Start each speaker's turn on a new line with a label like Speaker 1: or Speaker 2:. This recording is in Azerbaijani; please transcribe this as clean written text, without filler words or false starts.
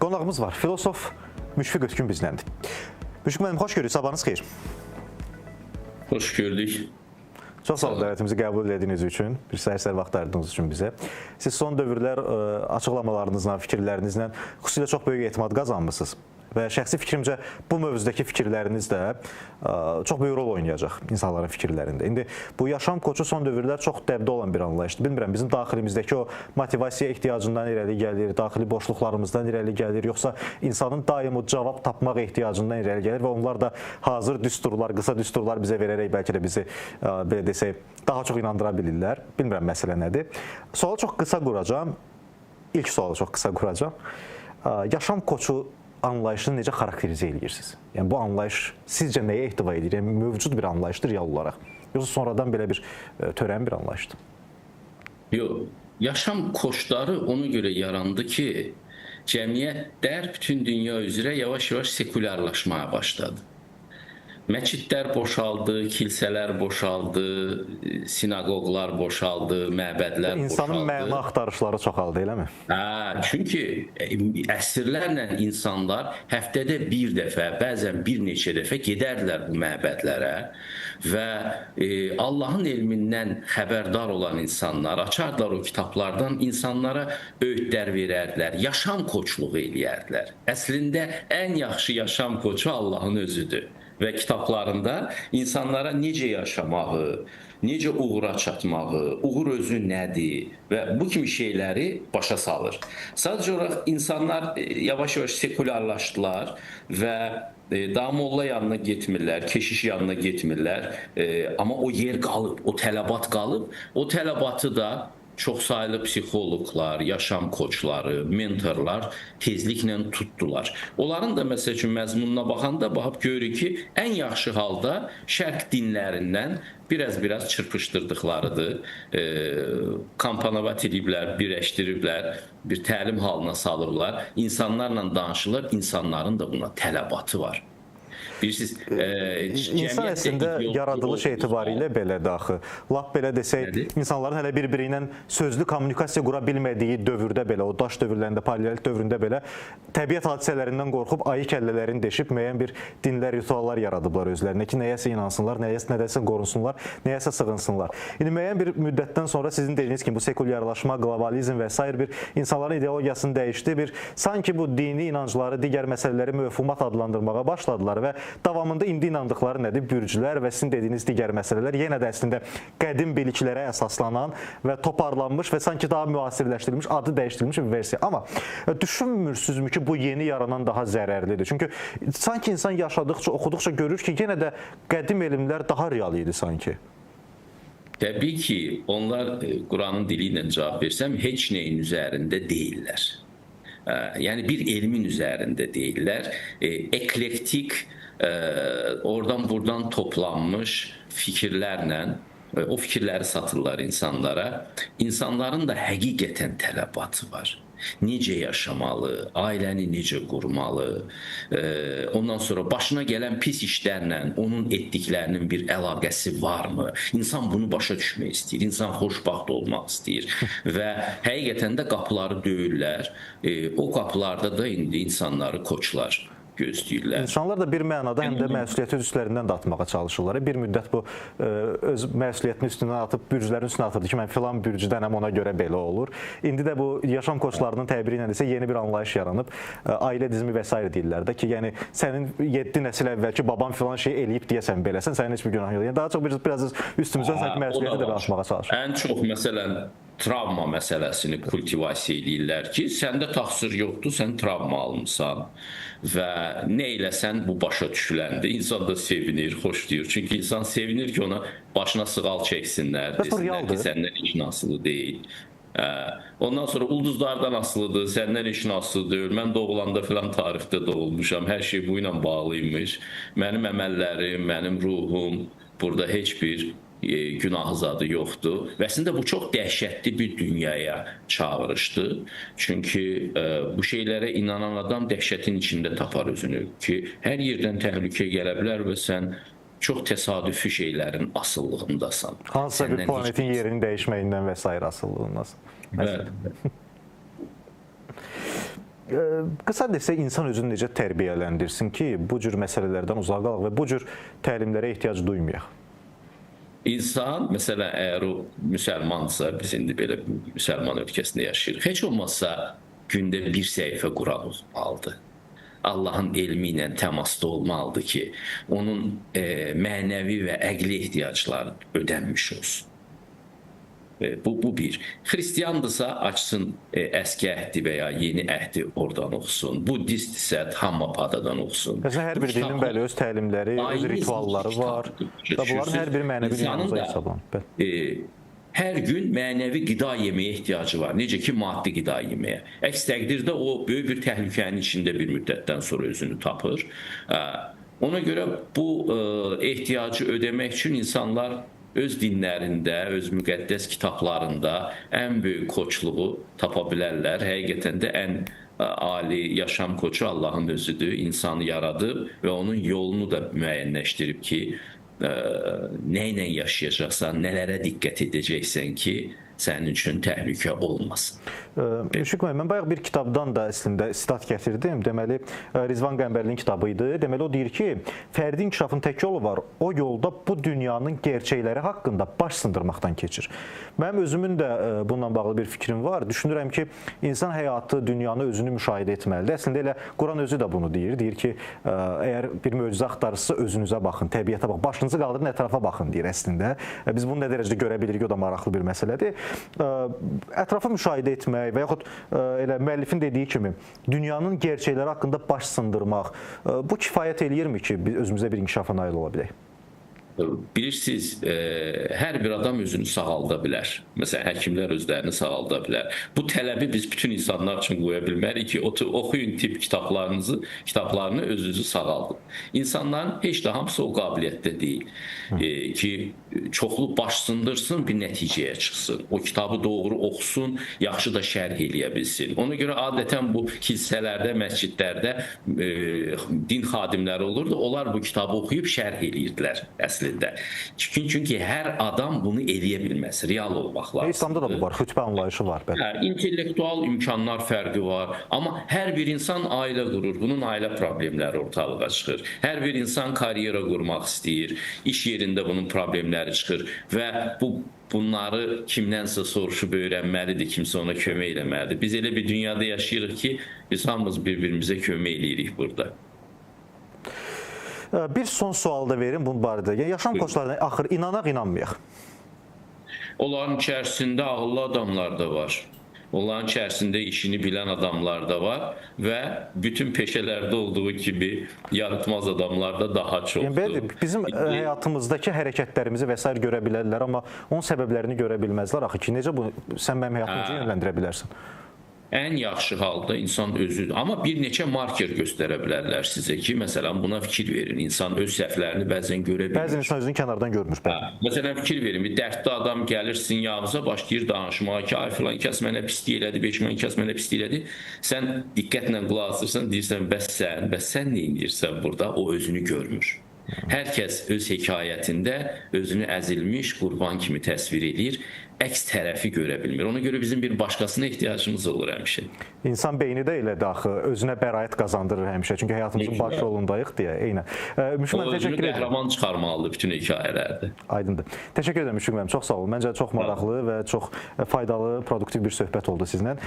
Speaker 1: Qonağımız var. Filosof Müşfiq Ötkün bizləndir. Müşfiq müəllim, xoş görürük. Sabahınız xeyir.
Speaker 2: Xoş gördük.
Speaker 1: Çox sağ olun dəvətimizi qəbul etdiyiniz üçün, bir səhər vaxt ayırdığınız üçün bizə. Siz son dövrlər açıqlamalarınızla, fikirlərinizlə xüsusilə çox böyük etimad qazanmısınız. Və şəxsi fikrimcə bu mövzudakı fikirləriniz də çox böyük rol oynayacaq insanların fikirlərində. İndi bu yaşam koçu son dövrlər çox dəbdə olan bir anlayışdır. Bilmirəm, bizim daxilimizdəki o motivasiya ehtiyacından irəli gəlir, daxili boşluqlarımızdan irəli gəlir, yoxsa insanın daim o cavab tapmaq ehtiyacından irəli gəlir və onlar da hazır düsturlar, qısa düsturlar bizə verərək bəlkə də bizi, belə desək, daha çox inandıra bilirlər. Bilmirəm, məsələ nədir. Sualı çox qısa quracağım. İlk sualı çox qısa quracağım. Yaşam koçu anlayışını necə xarakterizə edirsiniz? Yəni bu anlayış sizcə nəyə ehtiva edir? Yəni mövcud bir anlayışdır real olaraq. Yoxsa sonradan belə bir törən bir anlayışdır?
Speaker 2: Yox, yaşam koçları ona görə yarandı ki, cəmiyyətlər bütün dünya üzrə yavaş-yavaş sekulyarlaşmaya başladı. Məscidlər boşaldı, kilsələr boşaldı, sinagoglar boşaldı, məbədlər boşaldı.
Speaker 1: İnsanın məna axtarışları çoxaldı, eləmi?
Speaker 2: Çünki əsrlərlə insanlar həftədə bir dəfə, bəzən bir neçə dəfə gedərdilər bu məbədlərə və Allahın elmindən xəbərdar olan insanlar açardılar o kitablardan, insanlara öğütlər verərdilər, yaşam koçluğu eləyərdilər. Əslində ən yaxşı yaşam koçu Allahın özüdür. Və kitablarında insanlara necə yaşamağı, necə uğura çatmağı, uğur özü nədir və bu kimi şeyləri başa salır. Sadəcə olaraq insanlar yavaş-yavaş sekulyarlaşdılar və daha molla yanına getmirlər, keşiş yanına getmirlər, amma o yer qalıb, o tələbat qalıb, o tələbatı da çoxsaylı psixoloqlar, yaşam koçları, mentorlar tezliklə tutdular. Onların da məsəl üçün məzmununa baxanda baxıb görürük ki, ən yaxşı halda şərq dinlərindən biraz çırpışdırdıqlarıdır. Komponovat ediblər, birləşdiriblər, bir təlim halına salıblar. İnsanlarla danışırlar, insanların da buna tələbatı var.
Speaker 1: İnsan əslində yaradılış etibarilə belə daxı. Lap belə desək, insanların hələ bir-biri ilə sözlü kommunikasiya qura bilmədiyi dövrdə belə, o daş dövrlərində, paleolit dövründə belə təbiət hadisələrindən qorxub ayı kəllələrini deşib müəyyən bir dinlər, rituallar yaradıblar özlərinə ki, nəyəsə inansınlar, nədəsə qorunsunlar, nəyəsə sığınsınlar. İndi müəyyən bir müddətdən sonra sizin dediyiniz kimi bu sekulyarlaşma, qlobalizm və s. bir insanların ideologiyasını dəyişdi, bir sanki bu dini inancları, digər məsələləri məfhumat adlandırmağa başladılar və davamında indi inandıqları nədir? Bürcülər və sizin dediyiniz digər məsələlər yenə də əslində qədim biliklərə əsaslanan və toparlanmış və sanki daha müasirləşdirilmiş, adı dəyişdirilmiş bir versiya. Amma düşünmürsünüzmü ki, bu yeni yaranan daha zərərlidir? Çünki sanki insan yaşadıqca, oxuduqca görür ki, yenə də qədim elmlər daha real idi sanki.
Speaker 2: Təbii ki, onlar Quranın dili ilə cavab versəm, heç nəyin üzərində deyirlər. Yəni bir elmin üzərində deyirlər. Eklektik, oradan buradan toplanmış fikirlərlə o fikirləri satırlar insanlara. İnsanların da həqiqətən tələbatı var. Necə yaşamalı, ailəni necə qurmalı, ondan sonra başına gələn pis işlərlə onun etdiklərinin bir əlaqəsi varmı? İnsan bunu başa düşmək istəyir, insan xoşbaxt olmaq istəyir və həqiqətən də qapıları döyürlər. O qapılarda da indi insanları koçlar gözləyirlər.
Speaker 1: İnsanlar da bir mənada həm də məsuliyyəti üstlərindən də atmağa çalışırlar. Bir müddət bu öz məsuliyyətini üstündən atıb, bürcülərin üstünə atırdı ki, mən filan bürcüdənəm, ona görə belə olur. İndi də bu yaşam koçlarının təbiri ilə desə yeni bir anlayış yaranıb. Ailə dizimi və s. deyirlər də ki, yəni sənin 7 nəsil əvvəlki baban filan şey eləyib deyəsən beləsən, sənin heç bir günahın yox. Yəni daha çox biraz üstümüzdən sanki məsuliyyəti də atmağa çalışır.
Speaker 2: Ən çox məsələn travma məsələsini kultivasiya edirlər ki, səndə təqsir yoxdur, sən travma almısan və nə eləsən bu başa düşüləndə insan da sevinir, xoşlayır. Çünki insan sevinir ki, ona başına sığal çəksinlər, desinlər ki, səndən heç asılı deyil. Ondan sonra ulduzlardan asılıdır, səndən heç asılı deyil. Mən doğulanda filan tarixdə doğulmuşam, hər şey bu ilə bağlıymış. Mənim əməllərim, mənim ruhum burada heç bir günahı zadı yoxdur. Və əslində bu çox dəhşətli bir dünyaya çağırışdır. Çünki bu şeylərə inanan adam dəhşətin içində tapar özünü ki, hər yerdən təhlükə gələ bilər və sən çox təsadüfi şeylərin asıllığındasan.
Speaker 1: Hansısa bir planetin yerinin dəyişməyindən və s. asıllığındasan. qısa desək, insan özünü necə tərbiyələndirsin ki, bu cür məsələlərdən uzaq qalaq və bu cür təlimlərə ehtiyac duymayaq?
Speaker 2: İnsan, məsələn, əgər o müsəlmansa, biz indi belə müsəlman ölkəsində yaşayırıq, heç olmazsa gündə bir səhifə Quran oxumalıdır. Allahın elmi ilə təmasda olmalıdır ki, onun mənəvi və əqli ehtiyacları ödənmiş olsun. Bu bir. Xristiyandırsa açsın əski əhdi və ya yeni əhdi oradan oxusun. Buddistsə Dhammapadadan oxusun.
Speaker 1: Məsələn, hər bir dinin bəli öz təlimləri, öz ritualları var. Bunların hər biri mənəvi dünyanıza hesablanır.
Speaker 2: Hər gün mənəvi qida yeməyə ehtiyacı var. Necə ki, maddi qida yeməyə. Əks təqdirdə o böyük bir təhlükənin içində bir müddətdən sonra özünü tapır. Ona görə bu ehtiyacı ödəmək üçün insanlar öz dinlərində, öz müqəddəs kitablarında ən böyük koçluğu tapa bilərlər. Həqiqətən də ən ali yaşam koçu Allahın özüdür. İnsanı yaradıb və onun yolunu da müəyyənləşdirib ki, nə ilə yaşayacaqsan, nələrə diqqət edəcəksən ki, sənin üçün təhlükə olmasın.
Speaker 1: Müşfiq müəllim, mən bayaq bir kitabdan da əslində sitat gətirdim. Deməli, Rizvan Qəmbərlinin kitabı idi. Deməli, o deyir ki, fərdi inkişafın tək yolu var. O yolda bu dünyanın gerçəkləri haqqında baş sındırmaqdan keçir. Mənim özümün də bununla bağlı bir fikrim var. Düşünürəm ki, insan həyatı, dünyanı, özünü müşahidə etməlidir. Əslində elə Quran özü də bunu deyir. Deyir ki, əgər bir möcüzə axtarırsa özünüzə baxın, təbiətə baxın, başınızı qaldırın, ətrafa baxın deyir əslində. Biz bunu nə dərəcədə görə bilirik, o da maraqlı bir məsələdir. Ətrafı müşahidə etmək və yaxud elə müəllifin dediyi kimi dünyanın gerçəkləri haqqında baş sındırmaq, bu kifayət eləyirmi ki, özümüzə bir inkişafa nail ola bilək?
Speaker 2: Bilirsiniz, hər bir adam özünü sağalda bilər. Məsələn, həkimlər özlərini sağalda bilər. Bu tələbi biz bütün insanlar üçün qoya bilmərik ki, oxuyun tibb kitablarını özünüzü sağaldın. İnsanların heç də hamısı o qabiliyyətdə deyil ki, çoxlu baş sındırsın, bir nəticəyə çıxsın. O kitabı doğru oxusun, yaxşı da şərh eləyə bilsin. Ona görə adətən bu kilsələrdə, məscidlərdə din xadimləri olurdu. Onlar bu kitabı oxuyub şərh eləyirdilər əslində. Çünki hər adam bunu eləyə bilməz, real olmaq lazım.
Speaker 1: İslamda da bu var, xütbə anlayışı var.
Speaker 2: İntellektual imkanlar fərqi var. Amma hər bir insan ailə qurur. Bunun ailə problemləri ortalığa çıxır. Hər bir insan karyera qurmaq istəyir. İş yerində bunun problemləri çıxır və bunları kimdənsə soruşub öyrənməlidir, kimsə ona kömək eləməlidir. Biz elə bir dünyada yaşayırıq ki, biz hamımız bir-birimizə kömək eləyirik burada.
Speaker 1: Bir son sual da verin bunun barədə. Yaşam koçlarına axır inanaq, inanmayaq?
Speaker 2: Onların içərisində ağıllı adamlar da var. Onların içərisində işini bilən adamlar da var və bütün peşələrdə olduğu kimi yaratmaz adamlar da daha çoxdur.
Speaker 1: Bizim həyatımızdakı hərəkətlərimizi və s. görə bilərlər, amma onun səbəblərini görə bilməzlər. Axı ki, necə sən mənim həyatımızı yönləndirə bilərsən?
Speaker 2: Ən yaxşı halda insan özü, amma bir neçə marker göstərə bilərlər sizə ki, məsələn, buna fikir verin. İnsan öz səhvlərini bəzən görə bilir.
Speaker 1: Bəzən insan özünü kənardan görmür.
Speaker 2: Məsələn, fikir verin, bir dərdli adam gəlir sizin yanınıza, başlayır danışmağa ki, ay filan kəs mənə pislik elədi, 5 min kəs mənə pislik elədi. Sən diqqətlə qulaq asırsan, deyirsən, bəs sən nə edirsən burada? O özünü görmür. Hər kəs öz hekayətində özünü əzilmiş, qurban kimi təsvir edir. Əks tərəfi görə bilmir. Ona görə bizim bir başqasına ehtiyacımız olur həmişə.
Speaker 1: İnsan beyni də elə daxı özünə bəraət qazandırır həmişə. Çünki həyatımızın baş rolundayıq deyə. Eynən.
Speaker 2: O özünü qəhrəman çıxarmalıdır bütün hekayələrdə.
Speaker 1: Aydındır. Təşəkkür edirəm Müşfiq müəllim. Çox sağ olun. Məncə çox maraqlı və çox faydalı, produktiv bir söhbət oldu sizinlə.